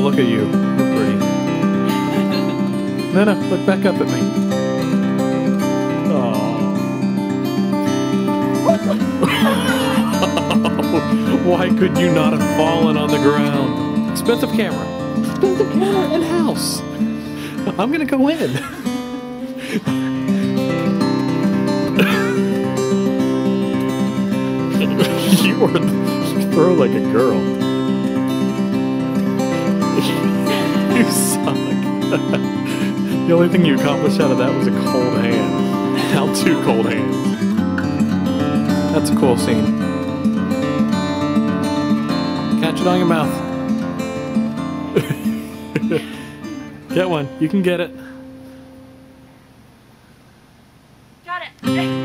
look at you. You're pretty. No, look back up at me. Oh. Why could you not have fallen on the ground? Expensive camera. Expensive camera and house. I'm gonna go in. You throw like a girl. You suck. The only thing you accomplished out of that was a cold hand. Now 2 cold hands. That's a cool scene. Catch it on your mouth. Get one. You can get it. Got it.